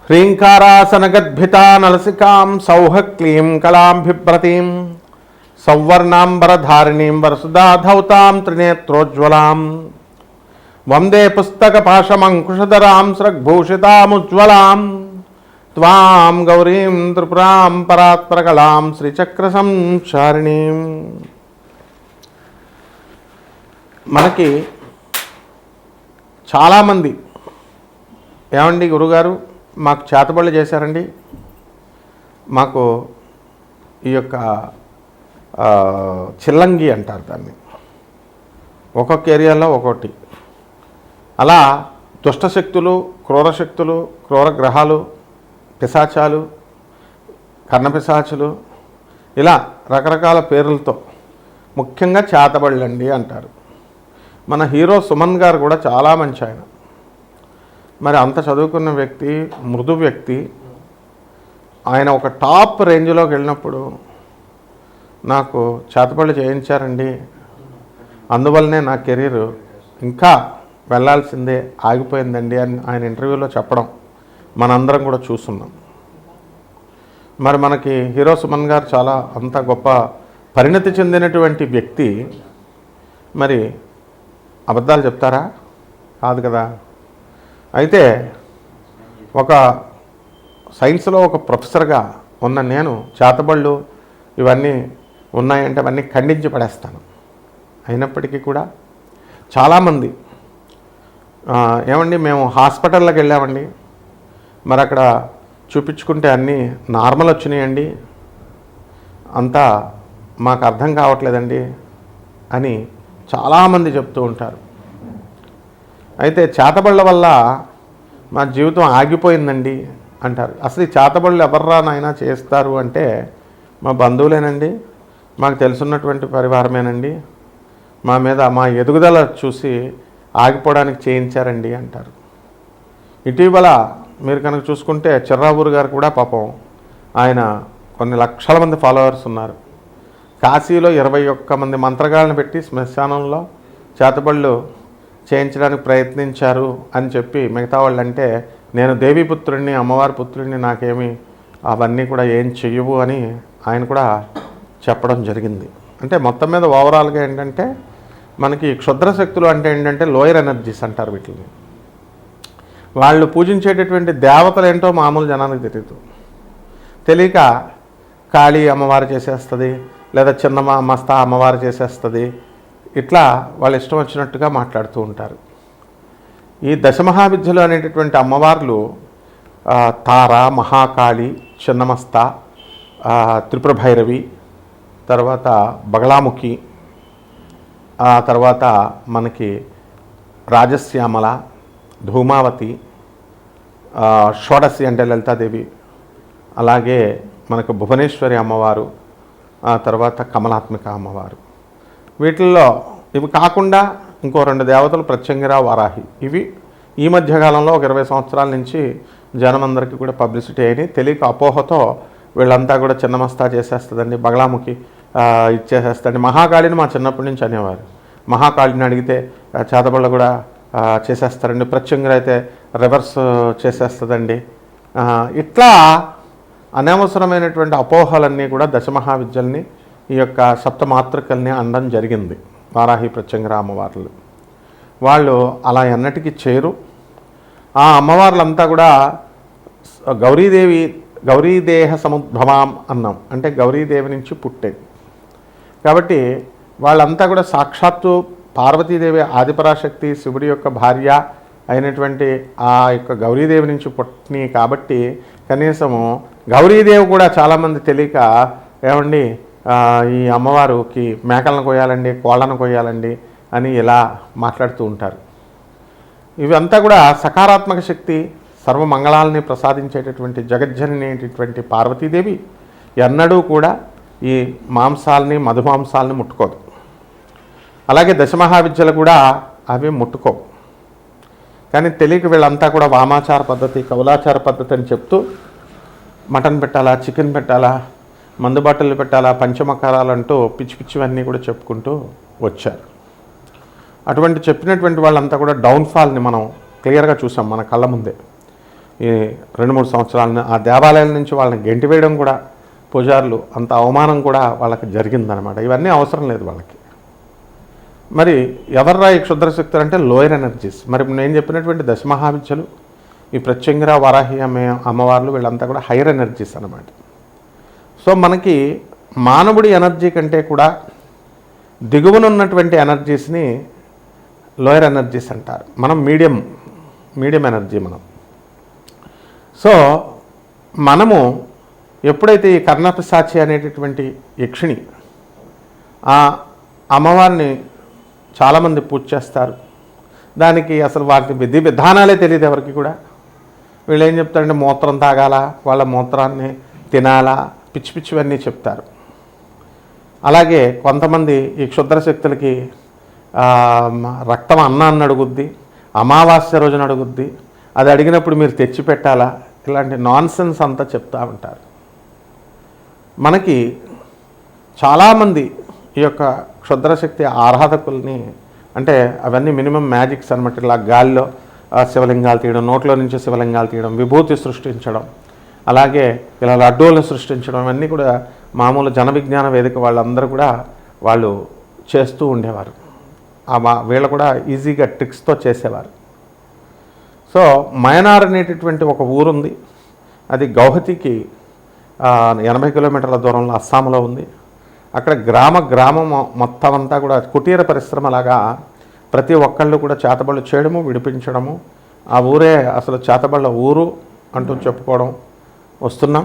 హ్రీంకారాసనగద్భితా నలసికాం సౌహక్లీం కళాం బిభ్రతీం సౌవర్ణాంబరధారిణీం వరసుధాధౌతాం త్రినేత్రోజ్వలాం వందే పుస్తకపాశమంకుశధరాం స్రగ్భూషితాముజ్వలాం త్వాం గౌరీం త్రిపురాం పరాత్పరకళాం శ్రీచక్రసంచారిణీం. మనకి చాలామంది ఏమండి గురుగారు మాకు చేతబడులు చేశారండి, మాకు ఈ యొక్క చిల్లంగి అంటారు దాన్ని, ఒక్కొక్క ఏరియాలో ఒక్కొక్కటి. అలా దుష్టశక్తులు, క్రూరశక్తులు, క్రూర గ్రహాలు, పిశాచాలు, కర్ణపిశాచులు, ఇలా రకరకాల పేర్లతో ముఖ్యంగా చేతబడులండి అంటారు. మన హీరో సుమన్ గారు కూడా చాలా మంచి ఆయన. మరి అంత చదువుకున్న వ్యక్తి, మృదు వ్యక్తి, ఆయన ఒక టాప్ రేంజ్లోకి వెళ్ళినప్పుడు నాకు చేతబడులు చేయించారండి, అందువల్లనే నా కెరీర్ ఇంకా వెళ్ళాల్సిందే ఆగిపోయిందండి అని ఆయన ఇంటర్వ్యూలో చెప్పడం మనందరం కూడా చూస్తున్నాం. మరి మనకి హీరో సుమన్ గారు చాలా అంత గొప్ప పరిణతి చెందినటువంటి వ్యక్తి మరి అబద్ధాలు చెప్తారా? కాదు కదా. అయితే ఒక సైన్స్లో ఒక ప్రొఫెసర్గా ఉన్న నేను చేతబళ్ళు ఇవన్నీ ఉన్నాయంటే అవన్నీ ఖండించి పడేస్తాను. అయినప్పటికీ కూడా చాలామంది ఏమండి మేము హాస్పిటల్లోకి వెళ్ళామండి, మరి అక్కడ చూపించుకుంటే అన్నీ నార్మల్ వచ్చినాయండి, అంతా మాకు అర్థం కావట్లేదండి అని చాలామంది చెప్తూ ఉంటారు. అయితే చేతబళ్ళ వల్ల మా జీవితం ఆగిపోయిందండి అంటారు. అసలు ఈ చేతబళ్ళు ఎవర్రా నాయనా చేస్తారు అంటే మా బంధువులేనండి, మాకు తెలుసున్నటువంటి పరివారమేనండి, మా మీద మా ఎదుగుదల చూసి ఆగిపోవడానికి చేయించారండి అంటారు. ఇటీవల మీరు కనుక చూసుకుంటే చిర్రావూరు గారు కూడా పాపం ఆయన కొన్ని లక్షల మంది ఫాలోవర్స్ ఉన్నారు. కాశీలో 21 మంది మంత్రగాళ్ళని పెట్టి శ్మశానంలో చేతబళ్ళు చేయించడానికి ప్రయత్నించారు అని చెప్పి మిగతా వాళ్ళు అంటే నేను దేవీపుత్రుడిని, అమ్మవారి పుత్రుడిని, నాకేమి అవన్నీ కూడా ఏం చెయ్యవు అని ఆయన కూడా చెప్పడం జరిగింది. అంటే మొత్తం మీద ఓవరాల్గా ఏంటంటే మనకి క్షుద్ర శక్తులు అంటే ఏంటంటే లోయర్ ఎనర్జీస్ అంటారు వీటిని. వాళ్ళు పూజించేటటువంటి దేవతలు ఏంటో మామూలు జనానికి తెలియదు. తెలియక కాళీ అమ్మవారు చేసేస్తుంది, లేదా చిన్న మస్తా అమ్మవారు చేసేస్తుంది, ఇట్లా వాళ్ళు ఇష్టం వచ్చినట్టుగా మాట్లాడుతూ ఉంటారు. ఈ దశమహావిద్యలు అనేటటువంటి అమ్మవార్లు తార, మహాకాళి, చిన్నమస్త, త్రిపుర భైరవి, తర్వాత బగలాముఖి, తర్వాత మనకి రాజశ్యామల, ధూమావతి, షోడశి అంటే లలితాదేవి, అలాగే మనకు భువనేశ్వరి అమ్మవారు, తర్వాత కమలాత్మిక అమ్మవారు. వీటిల్లో ఇవి కాకుండా ఇంకో 2 దేవతలు ప్రత్యంగిర, వారాహి. ఇవి ఈ మధ్యకాలంలో ఒక 20 సంవత్సరాల నుంచి జనమందరికీ కూడా పబ్లిసిటీ అయినాయి. తెలియక అపోహతో వీళ్ళంతా కూడా చిన్నమస్తా చేసేస్తుందండి, బగలాముఖి ఇచ్చేసేస్తుంది. మహాకాళిని మా చిన్నప్పటి నుంచి అనేవారు. మహాకాళిని అడిగితే చేతబళ్ళు కూడా చేసేస్తారండి, ప్రత్యంగిర అయితే రివర్స్ చేసేస్తుందండి. ఇట్లా అనవసరమైనటువంటి అపోహలన్నీ కూడా దశమహావిద్యల్ని, ఈ యొక్క సప్తమాతృకల్ని అనడం జరిగింది. వారాహి, ప్రత్యంగిర అమ్మవార్లు వాళ్ళు అలా ఎన్నటికీ చేరు. ఆ అమ్మవార్లంతా కూడా గౌరీదేహ సముద్భవాం అన్నాం, అంటే గౌరీదేవి నుంచి పుట్టేది. కాబట్టి వాళ్ళంతా కూడా సాక్షాత్తు పార్వతీదేవి ఆదిపరాశక్తి శివుడి యొక్క భార్య అయినటువంటి ఆ యొక్క గౌరీదేవి నుంచి పుట్టినాయి. కాబట్టి కనీసము గౌరీదేవి కూడా చాలామంది తెలియక ఏమండి ఈ అమ్మవారికి మేకలను కొయ్యాలండి, కోళ్ళను కొయ్యాలండి అని ఇలా మాట్లాడుతూ ఉంటారు. ఇవంతా కూడా సకారాత్మక శక్తి, సర్వమంగళాలని ప్రసాదించేటటువంటి జగజ్జననేటటువంటి పార్వతీదేవి ఎన్నడూ కూడా ఈ మాంసాలని, మధుమాంసాలని ముట్టుకోదు. అలాగే దశమహావిద్యలు కూడా అవి ముట్టుకోవు. కానీ తెలియక వీళ్ళంతా కూడా వామాచార పద్ధతి, కౌలాచార పద్ధతి అని చెప్తూ మటన్ పెట్టాలా, చికెన్ పెట్టాలా, మందు బాటలు పెట్టాలా, పంచమకారాలు అంటూ పిచ్చి పిచ్చివన్నీ కూడా చెప్పుకుంటూ వచ్చారు. అటువంటి చెప్పినటువంటి వాళ్ళంతా కూడా డౌన్ఫాల్ని మనం క్లియర్గా చూసాం మన కళ్ళ ముందే. ఈ 2-3 సంవత్సరాలను ఆ దేవాలయాల నుంచి వాళ్ళని గెంటివేయడం కూడా పూజారులు అంత అవమానం కూడా వాళ్ళకి జరిగిందనమాట. ఇవన్నీ అవసరం లేదు వాళ్ళకి. మరి ఎవర్రా ఈ క్షుద్రశక్తులు అంటే లోయర్ ఎనర్జీస్. మరి నేను చెప్పినటువంటి దశమహావిద్యలు, ఈ ప్రత్యంగిర వరాహి అమ్మవార్లు వీళ్ళంతా కూడా హైయర్ ఎనర్జీస్ అన్నమాట. సో మనకి మానవుడి ఎనర్జీ కంటే కూడా దిగువనున్నటువంటి ఎనర్జీస్ని లోయర్ ఎనర్జీస్ అంటారు. మనం మీడియం ఎనర్జీ మనం. సో మనము ఎప్పుడైతే ఈ కర్ణపిశాచి అనేటటువంటి యక్షిణి ఆ అమ్మవారిని చాలామంది పూజ చేస్తారు, దానికి అసలు వాటి విధి విధానాలే తెలియదు ఎవరికి కూడా. వీళ్ళు ఏం చెప్తారంటే మూత్రం తాగాల, వాళ్ళ మూత్రాన్ని తినాలా, పిచ్చి పిచ్చివన్నీ చెప్తారు. అలాగే కొంతమంది ఈ క్షుద్రశక్తులకి రక్తం అన్నాన్ని అడుగుద్ది, అమావాస్య రోజున అడుగుద్ది, అది అడిగినప్పుడు మీరు తెచ్చి పెట్టాలా, ఇలాంటి నాన్సెన్స్ అంతా చెప్తూ ఉంటారు. మనకి చాలామంది ఈ యొక్క క్షుద్రశక్తి ఆరాధకుల్ని, అంటే అవన్నీ మినిమం మ్యాజిక్స్ అనమాట. ఇలా గాలిలో శివలింగాలు తీయడం, నోట్లో నుంచి శివలింగాలు తీయడం, విభూతి సృష్టించడం, అలాగే ఇలా లడ్డూలను సృష్టించడం, ఇవన్నీ కూడా మామూలు జన విజ్ఞాన వేదిక వాళ్ళందరూ కూడా వాళ్ళు చేస్తూ ఉండేవారు. వీళ్ళు కూడా ఈజీగా ట్రిక్స్తో చేసేవారు. సో మయనార్ అనేటటువంటి ఒక ఊరుంది, అది గౌహతికి 80 కిలోమీటర్ల దూరంలో అస్సాంలో ఉంది. అక్కడ గ్రామం మొత్తం అంతా కూడా కుటీర పరిశ్రమలాగా ప్రతి ఒక్కళ్ళు కూడా చేతబళ్ళు చేయడము, విడిపించడము, ఆ ఊరే అసలు చేతబళ్ళ ఊరు అంటూ చెప్పుకోవడం వస్తున్నాం.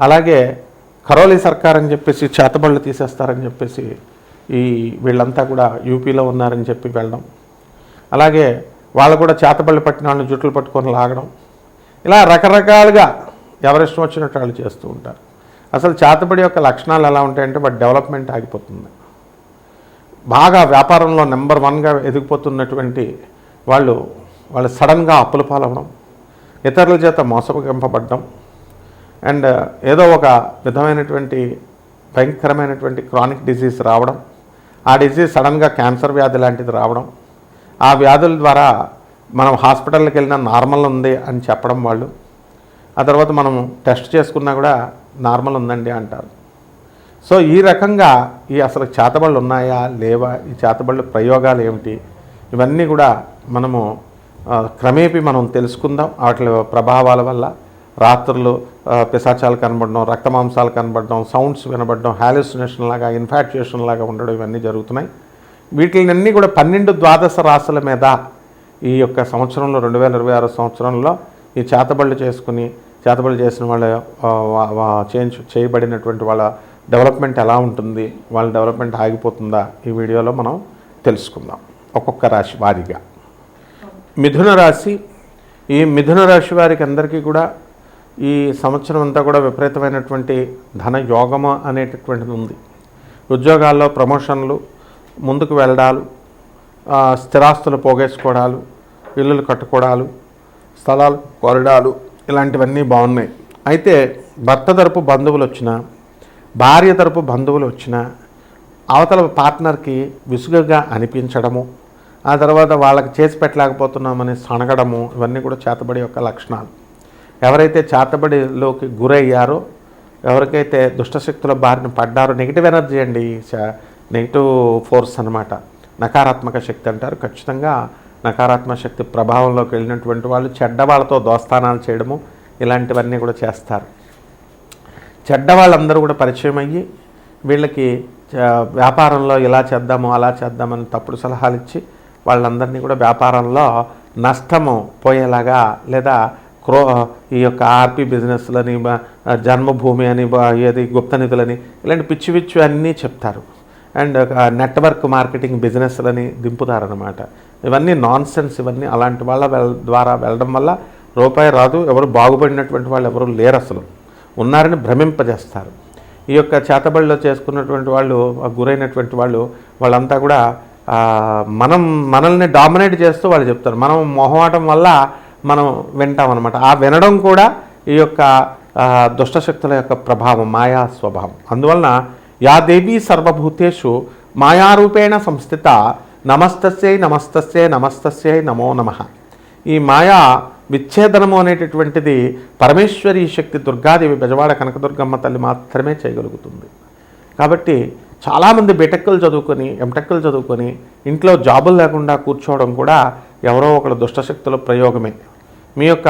అలాగే కరోలి సర్కార్ అని చెప్పేసి చేతబళ్ళు తీసేస్తారని చెప్పేసి వీళ్ళంతా కూడా యూపీలో ఉన్నారని చెప్పి వెళ్ళడం, అలాగే వాళ్ళు కూడా చేతబళ్ళు పట్టిన వాళ్ళని జుట్లు పట్టుకొని లాగడం, ఇలా రకరకాలుగా ఎవరిష్టం వచ్చినట్టు వాళ్ళు చేస్తూ ఉంటారు. అసలు చేతబడి యొక్క లక్షణాలు ఎలా ఉంటాయంటే వాటి డెవలప్మెంట్ ఆగిపోతుంది. బాగా వ్యాపారంలో నెంబర్ 1గా ఎదిగిపోతున్నటువంటి వాళ్ళు సడన్గా అప్పుల పాలవడం, ఇతరుల చేత మోసగింపబడడం, అండ్ ఏదో ఒక విధమైనటువంటి భయంకరమైనటువంటి క్రానిక్ డిజీజ్ రావడం, ఆ డిజీజ్ సడన్గా క్యాన్సర్ వ్యాధి లాంటిది రావడం, ఆ వ్యాధుల ద్వారా మనం హాస్పిటల్కి వెళ్ళినా నార్మల్ ఉంది అని చెప్పడం వాళ్ళు, ఆ తర్వాత మనం టెస్ట్ చేసుకున్నా కూడా నార్మల్ ఉందండి అంటారు. సో ఈ రకంగా అసలు చేతబళ్ళు ఉన్నాయా లేవా, ఈ చేతబళ్ళు ప్రయోగాలు ఏమిటి, ఇవన్నీ కూడా మనము క్రమేపీ మనం తెలుసుకుందాం. వాటి ప్రభావాల వల్ల రాత్రులు పిశాచాలు కనబడడం, రక్తమాంసాలు కనబడడం, సౌండ్స్ వినబడడం, హాలుసినేషన్ లాగా, ఇన్ఫాక్చుయేషన్ లాగా ఉండడం, ఇవన్నీ జరుగుతున్నాయి. వీటిని కూడా 12 రాశుల మీద ఈ యొక్క సంవత్సరంలో 2026 సంవత్సరంలో ఈ చేతబళ్ళు చేసిన వాళ్ళ చేయబడినటువంటి వాళ్ళ డెవలప్మెంట్ ఎలా ఉంటుంది, వాళ్ళ డెవలప్మెంట్ ఆగిపోతుందా, ఈ వీడియోలో మనం తెలుసుకుందాం ఒక్కొక్క రాశి వారీగా. మిథున రాశి, ఈ మిథున రాశి వారికి అందరికీ కూడా ఈ సంవత్సరం అంతా కూడా విపరీతమైనటువంటి ధన యోగము అనేటటువంటిది ఉంది. ఉద్యోగాల్లో ప్రమోషన్లు, ముందుకు వెళ్ళడాలు, స్థిరాస్తులు పోగేసుకోవడాలు, ఇల్లులు కట్టుకోవడాలు, స్థలాలు కొరడాలు, ఇలాంటివన్నీ బాగున్నాయి. అయితే భర్త తరపు బంధువులు వచ్చినా, భార్య తరపు బంధువులు వచ్చినా అవతల పార్ట్నర్కి విసుగుగా అనిపించడము, ఆ తర్వాత వాళ్ళకి చేసి పెట్టలేకపోతున్నామని సనగడము, ఇవన్నీ కూడా చేతబడి యొక్క లక్షణాలు. ఎవరైతే చేతబడిలోకి గురయ్యారో, ఎవరికైతే దుష్టశక్తుల బారిన పడ్డారో, నెగిటివ్ ఎనర్జీ అండి, నెగిటివ్ ఫోర్స్ అన్నమాట, నకారాత్మక శక్తి అంటారు. ఖచ్చితంగా నకారాత్మక శక్తి ప్రభావంలోకి వెళ్ళినటువంటి వాళ్ళు చెడ్డవాళ్ళతో దోస్తానాలు చేయడము, ఇలాంటివన్నీ కూడా చేస్తారు. చెడ్డవాళ్ళందరూ కూడా పరిచయం అయ్యి వీళ్ళకి వ్యాపారంలో ఇలా చేద్దాము అలా చేద్దామని తప్పుడు సలహాలు ఇచ్చి వాళ్ళందరినీ కూడా వ్యాపారంలో నష్టము పోయేలాగా, లేదా ఈ యొక్క ఆర్పి బిజినెస్లని, జన్మభూమి అని, ఏది గుప్త నిధులని, ఇలాంటి పిచ్చి పిచ్చి అన్నీ చెప్తారు. అండ్ నెట్వర్క్ మార్కెటింగ్ బిజినెస్లని దింపుతారనమాట. ఇవన్నీ నాన్ సెన్స్. ఇవన్నీ అలాంటి వాళ్ళ ద్వారా వెళ్ళడం వల్ల రూపాయి రాదు. ఎవరు బాగుపడినటువంటి వాళ్ళు ఎవరు లేరు, అసలు ఉన్నారని భ్రమింపజేస్తారు. ఈ యొక్క చేతబడిలో చేసుకున్నటువంటి వాళ్ళు, గురైనటువంటి వాళ్ళంతా కూడా మనల్ని డామినేట్ చేస్తూ వాళ్ళు చెప్తారు. మనం మొహమాటం వల్ల మనం వింటాం అనమాట. ఆ వినడం కూడా ఈ యొక్క దుష్టశక్తుల యొక్క ప్రభావం, మాయా స్వభావం. అందువలన యా దేవీ సర్వభూతేషు మాయారూపేణ సంస్థిత నమస్తస్యై నమస్తస్యై నమస్తస్యై నమో నమః. ఈ మాయా విచ్ఛేదనము అనేటటువంటిది పరమేశ్వరీ శక్తి దుర్గాదేవి బెజవాడ కనకదుర్గమ్మ తల్లి మాత్రమే చేయగలుగుతుంది. కాబట్టి చాలామంది బీటెక్కులు చదువుకొని ఎంటెక్కులు చదువుకొని ఇంట్లో జాబులు లేకుండా కూర్చోవడం కూడా ఎవరో ఒకరు దుష్టశక్తుల ప్రయోగమే. మీ యొక్క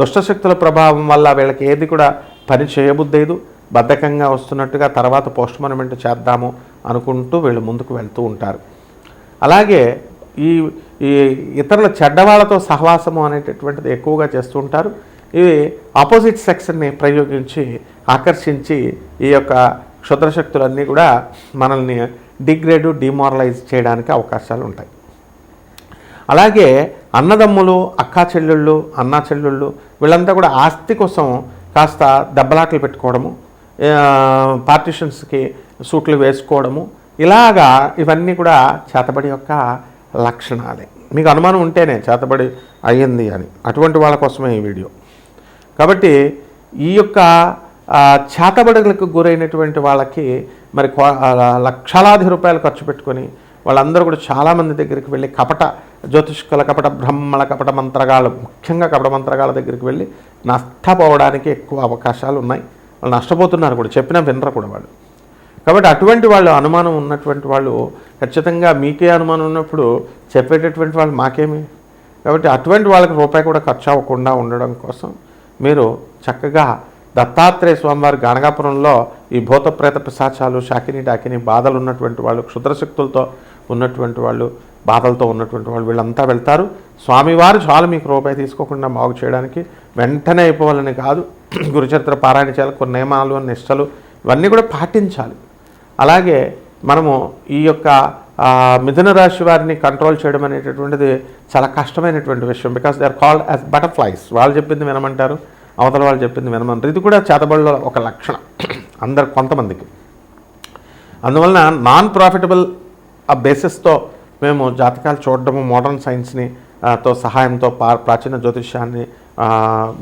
దుష్టశక్తుల ప్రభావం వల్ల వీళ్ళకి ఏది కూడా పని చేయబుద్దేదు, బద్ధకంగా వస్తున్నట్టుగా తర్వాత పోస్ట్ మార్టం చేద్దాము అనుకుంటూ వీళ్ళు ముందుకు వెళ్తూ ఉంటారు. అలాగే ఈ ఈ ఇతరుల చెడ్డవాళ్ళతో సహవాసము అనేటటువంటిది ఎక్కువగా చేస్తూ ఉంటారు. ఇవి ఆపోజిట్ సెక్స్ని ప్రయోగించి ఆకర్షించి ఈ యొక్క క్షుద్రశక్తులన్నీ కూడా మనల్ని డిగ్రేడ్ డిమారలైజ్ చేయడానికి అవకాశాలు ఉంటాయి. అలాగే అన్నదమ్ములు, అక్కా చెల్లెళ్ళు, అన్నా చెల్లెళ్ళు వీళ్ళంతా కూడా ఆస్తి కోసం కాస్త దెబ్బలాటలు పెట్టుకోవడము, పార్టీషన్స్కి సూట్లు వేసుకోవడము, ఇలాగా ఇవన్నీ కూడా చేతబడి యొక్క లక్షణాలే. మీకు అనుమానం ఉంటేనే చేతబడి అయ్యింది అని, అటువంటి వాళ్ళ కోసమే ఈ వీడియో. కాబట్టి ఈ యొక్క చేతబడులకు గురైనటువంటి వాళ్ళకి మరి లక్షలాది రూపాయలు ఖర్చు పెట్టుకొని వాళ్ళందరూ కూడా చాలామంది దగ్గరికి వెళ్ళి కపట జ్యోతిష్కుల, కపట బ్రహ్మల, కపట మంత్రగాళ్ళు, ముఖ్యంగా కపట మంత్రగాళ్ళ దగ్గరికి వెళ్ళి నష్టపోవడానికి ఎక్కువ అవకాశాలు ఉన్నాయి. వాళ్ళు నష్టపోతున్నారు కూడా, చెప్పినా వినరు కూడా వాళ్ళు. కాబట్టి అటువంటి వాళ్ళు, అనుమానం ఉన్నటువంటి వాళ్ళు ఖచ్చితంగా మీకే అనుమానం ఉన్నప్పుడు చెప్పేటటువంటి వాళ్ళు మాకేమి. కాబట్టి అటువంటి వాళ్ళకి రూపాయి కూడా ఖర్చు అవ్వకుండా ఉండడం కోసం మీరు చక్కగా దత్తాత్రేయ స్వామివారి గాణగాపురంలో ఈ భూత ప్రేత పిశాచాలు, శాకిని డాకిని బాధలు ఉన్నటువంటి వాళ్ళు, క్షుద్రశక్తులతో ఉన్నటువంటి వాళ్ళు, బాధలతో ఉన్నటువంటి వాళ్ళు వీళ్ళంతా వెళ్తారు. స్వామివారు చాలు మీకు రూపాయి తీసుకోకుండా బాగు చేయడానికి. వెంటనే అయిపోవాలని కాదు, గురుచరిత్ర పారాయణ చేయాలి, కొన్ని నియమాలు, నిష్టలు ఇవన్నీ కూడా పాటించాలి. అలాగే మనము ఈ యొక్క మిథున రాశి వారిని కంట్రోల్ చేయడం అనేటటువంటిది చాలా కష్టమైనటువంటి విషయం. Because they are called as butterflies. వాళ్ళు చెప్పింది వినమంటారు, అవతల వాళ్ళు చెప్పింది వినమంటారు. ఇది కూడా చేతబడిలో ఒక లక్షణం అందరు కొంతమందికి. అందువలన నాన్ ప్రాఫిటబుల్ ఆ బేసిస్తో మేము జాతకాలు చూడడము, మోడర్న్ సైన్స్ని తో సహాయంతో ప్రాచీన జ్యోతిష్యాన్ని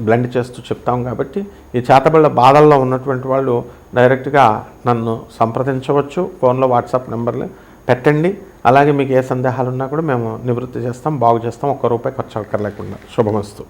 బ్లెండ్ చేస్తూ చెప్తాం. కాబట్టి ఈ చేతబళ్ళ బాధల్లో ఉన్నటువంటి వాళ్ళు డైరెక్ట్గా నన్ను సంప్రదించవచ్చు. ఫోన్లో వాట్సాప్ నెంబర్లు పెట్టండి. అలాగే మీకు ఏ సందేహాలు ఉన్నా కూడా మేము నివృత్తి చేస్తాం, బాగు చేస్తాం, ఒక్క రూపాయి ఖర్చు అక్కర్లేకుండా. శుభమస్తు.